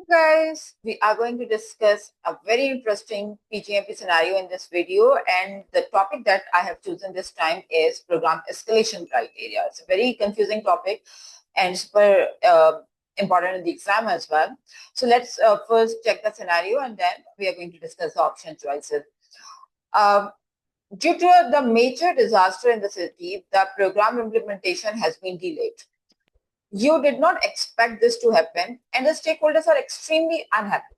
Guys, we are going to discuss a very interesting PgMP scenario in this video, and the topic that I have chosen this time is program escalation criteria. It's a very confusing topic and super important in the exam as well. So let's first check the scenario, and then we are going to discuss the option choices. Due to the major disaster in the city, the program implementation has been delayed. You did not expect this to happen, and the stakeholders are extremely unhappy.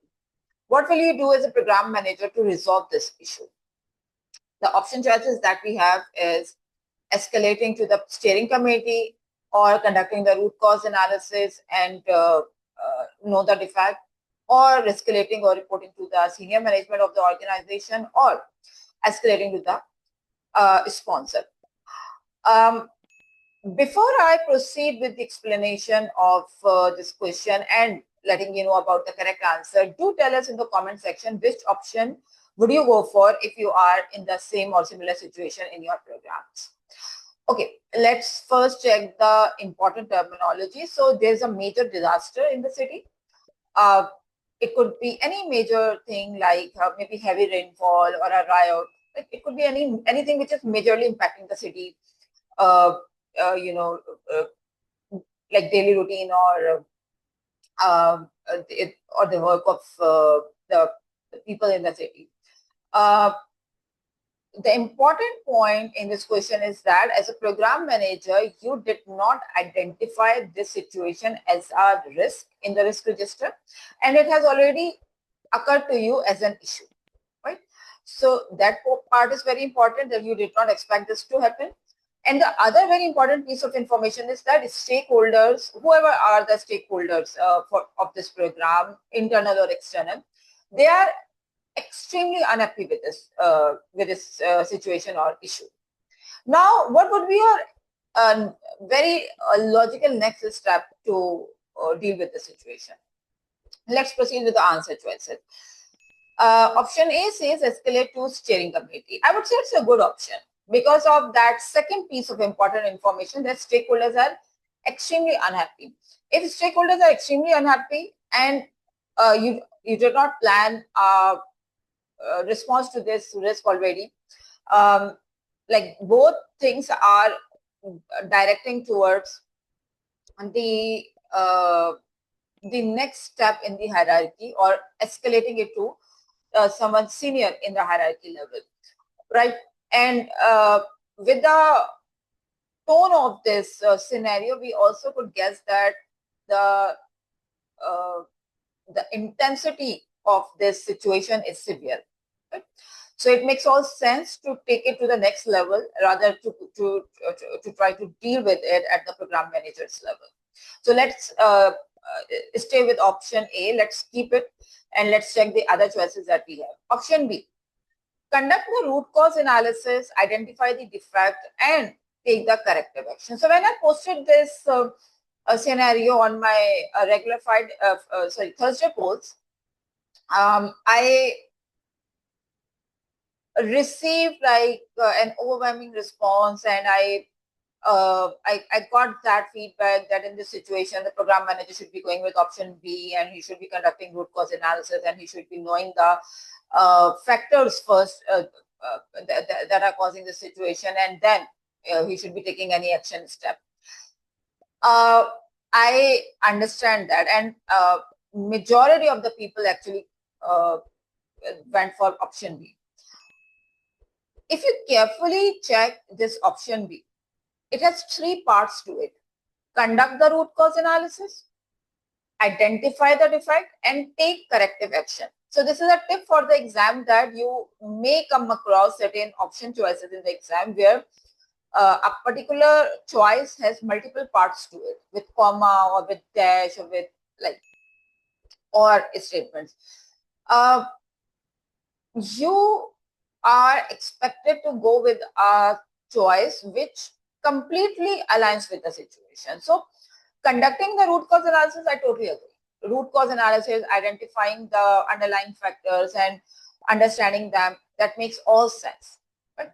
What will you do as a program manager to resolve this issue? The option choices that we have is escalating to the steering committee, or conducting the root cause analysis and know the defect, or escalating or reporting to the senior management of the organization, or escalating to the sponsor. Before I proceed with the explanation of this question and letting you know about the correct answer, do tell us in the comment section which option would you go for if you are in the same or similar situation in your programs. Okay, let's first check the important terminology. So there's a major disaster in the city. It could be any major thing like maybe heavy rainfall or a riot. It could be anything which is majorly impacting the city. Like daily routine or the work of the people in the city. The important point in this question is that as a program manager, you did not identify this situation as a risk in the risk register, and it has already occurred to you as an issue, right? So that part is very important, that you did not expect this to happen. And the other very important piece of information is that stakeholders, whoever are the stakeholders of this program, internal or external, they are extremely unhappy with this situation or issue. Now, what would be your very logical next step to deal with the situation? Let's proceed with the answer choices. Option A says escalate to steering committee. I would say it's a good option, because of that second piece of important information, that stakeholders are extremely unhappy. If stakeholders are extremely unhappy and you did not plan a response to this risk already, like both things are directing towards the next step in the hierarchy, or escalating it to someone senior in the hierarchy level, right? And with the tone of this scenario, we also could guess that the intensity of this situation is severe. Right? So it makes all sense to take it to the next level, rather to try to deal with it at the program manager's level. So let's stay with option A. Let's keep it, and let's check the other choices that we have. Option B. Conduct the root cause analysis, identify the defect, and take the corrective action. So when I posted this scenario on my Thursday polls, I received like an overwhelming response, and I got that feedback that in this situation, the program manager should be going with option B, and he should be conducting root cause analysis, and he should be knowing the factors first that are causing the situation, and then he should be taking any action step. I understand that, and majority of the people actually went for option B. If you carefully check this option B, it has three parts to it: conduct the root cause analysis, identify the defect, and take corrective action. So this is a tip for the exam, that you may come across certain option choices in the exam where a particular choice has multiple parts to it, with comma or with dash or with or statements. You are expected to go with a choice which completely aligns with the situation. So conducting the root cause analysis, I totally agree. Root cause analysis, identifying the underlying factors and understanding them, that makes all sense. Right?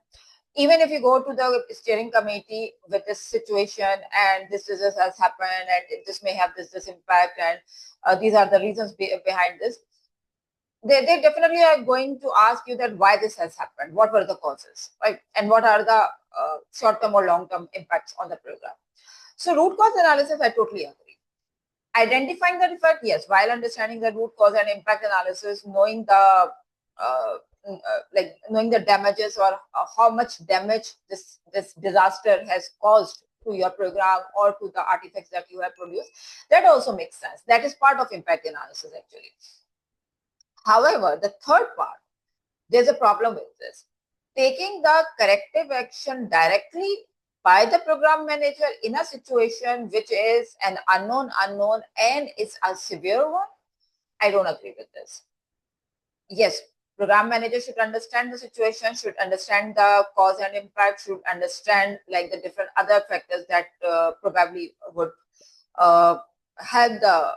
even if you go to the steering committee with this situation and this has happened and this may have this impact and these are the reasons behind this, they definitely are going to ask you that why this has happened, what were the causes, right? And what are the short-term or long-term impacts on the program. So root cause analysis, I totally agree. Identifying the defect, yes, while understanding the root cause and impact analysis, knowing the knowing the damages or how much damage this disaster has caused to your program or to the artifacts that you have produced, that also makes sense. That is part of impact analysis actually. However, the third part, there's a problem with this. Taking the corrective action directly by the program manager in a situation which is an unknown and it's a severe one, I don't agree with this. Yes, program manager should understand the situation, should understand the cause and impact, should understand like the different other factors that probably would help the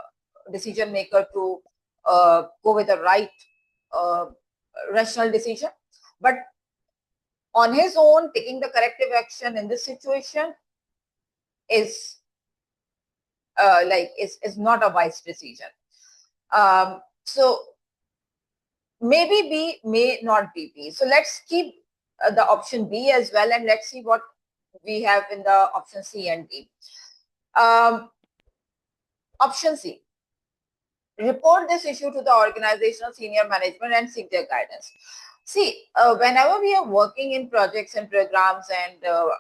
decision maker to go with the right rational decision. But on his own, taking the corrective action in this situation is is not a wise decision. So maybe B, may not be B. So let's keep the option B as well, and let's see what we have in the option C and D. Option C, report this issue to the organizational senior management and seek their guidance. See, whenever we are working in projects and programs and the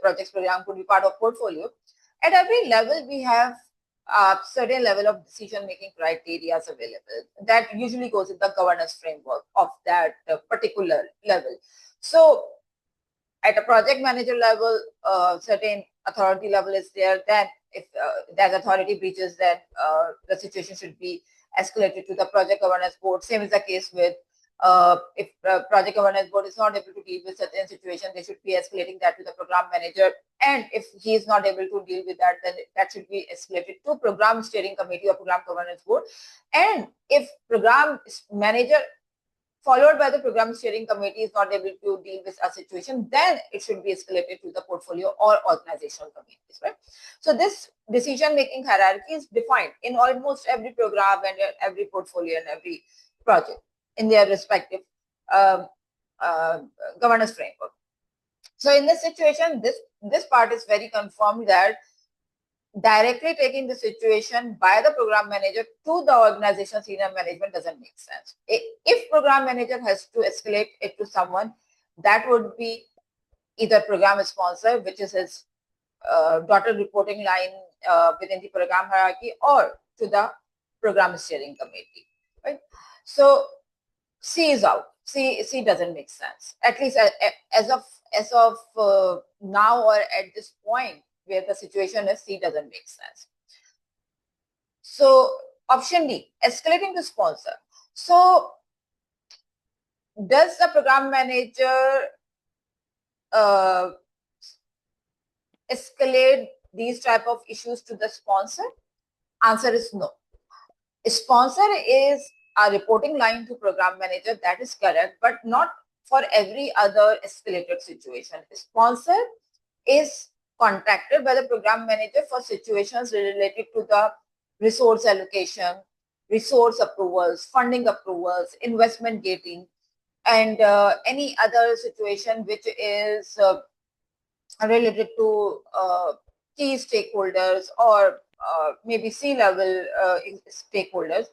projects program could be part of portfolio, at every level we have a certain level of decision-making criteria available that usually goes in the governance framework of that particular level. So at a project manager level, certain authority level is there. Then if that authority breaches, then the situation should be escalated to the project governance board. Same is the case with if project governance board is not able to deal with certain situation, they should be escalating that to the program manager. And if he is not able to deal with that, then that should be escalated to program steering committee or program governance board. And if program manager followed by the program steering committee is not able to deal with a situation, then it should be escalated to the portfolio or organizational committees, right? So this decision-making hierarchy is defined in almost every program and every portfolio and every project in their respective governance framework. So in this situation, this part is very confirmed that directly taking the situation by the program manager to the organizational senior management doesn't make sense. If program manager has to escalate it to someone, that would be either program sponsor, which is his dotted reporting line within the program hierarchy, or to the program steering committee, right? So C is out. C doesn't make sense, at least as of now or at this point where the situation is. C doesn't make sense. So option D, escalating to sponsor. So does the program manager escalate these type of issues to the sponsor? Answer is no. Sponsor is a reporting line to program manager, that is correct, but not for every other escalated situation. Sponsor is contacted by the program manager for situations related to the resource allocation, resource approvals, funding approvals, investment gating, and any other situation which is related to key stakeholders or maybe C-level stakeholders.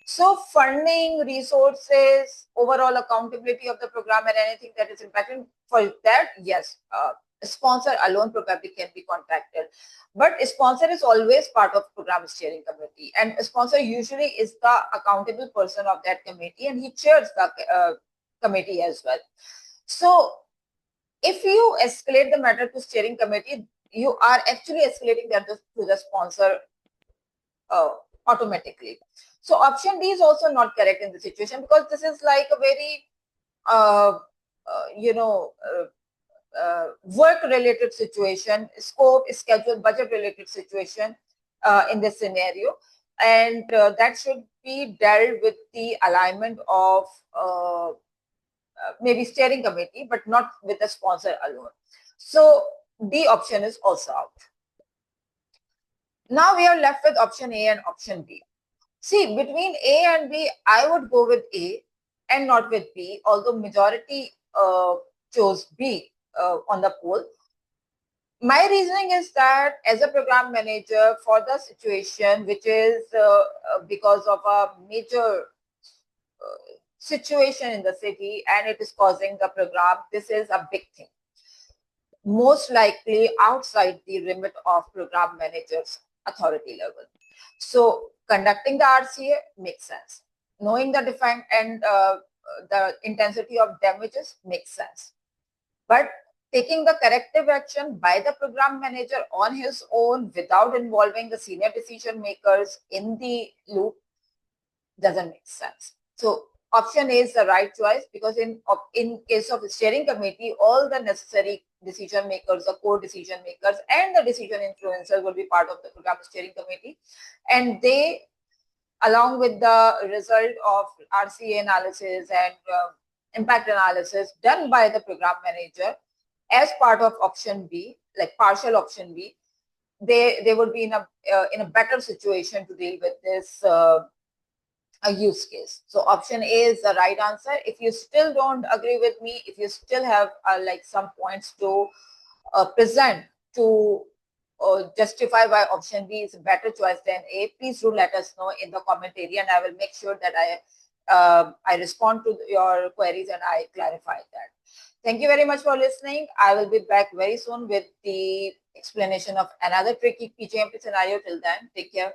So funding, resources, overall accountability of the program and anything that is impacting for that, yes, a sponsor alone probably can be contacted. But a sponsor is always part of program steering committee, and a sponsor usually is the accountable person of that committee, and he chairs the committee as well. So if you escalate the matter to steering committee, you are actually escalating that to the sponsor automatically. So option D is also not correct in the situation, because this is like a very work-related situation, scope, schedule, budget-related situation in this scenario, and that should be dealt with the alignment of maybe steering committee, but not with the sponsor alone. So D option is also out. Now we are left with option A and option B. See, between A and B, I would go with A and not with B, although majority chose B on the poll. My reasoning is that as a program manager for the situation, which is because of a major situation in the city and it is causing the program, this is a big thing. Most likely outside the remit of program manager's authority level. So conducting the RCA makes sense. Knowing the defect and the intensity of damages makes sense. But taking the corrective action by the program manager on his own without involving the senior decision makers in the loop doesn't make sense. So option A is the right choice, because in case of the steering committee, all the necessary decision makers, the core decision makers and the decision influencers will be part of the program steering committee, and they, along with the result of RCA analysis and impact analysis done by the program manager as part of option B, like partial option B, they would be in a better situation to deal with this a use case. So option A is the right answer. If you still don't agree with me, if you still have like some points to present to justify why option B is a better choice than A, please do let us know in the comment area, and I will make sure that I respond to your queries and I clarify that. Thank you very much for listening. I will be back very soon with the explanation of another tricky PgMP scenario. Till then, take care.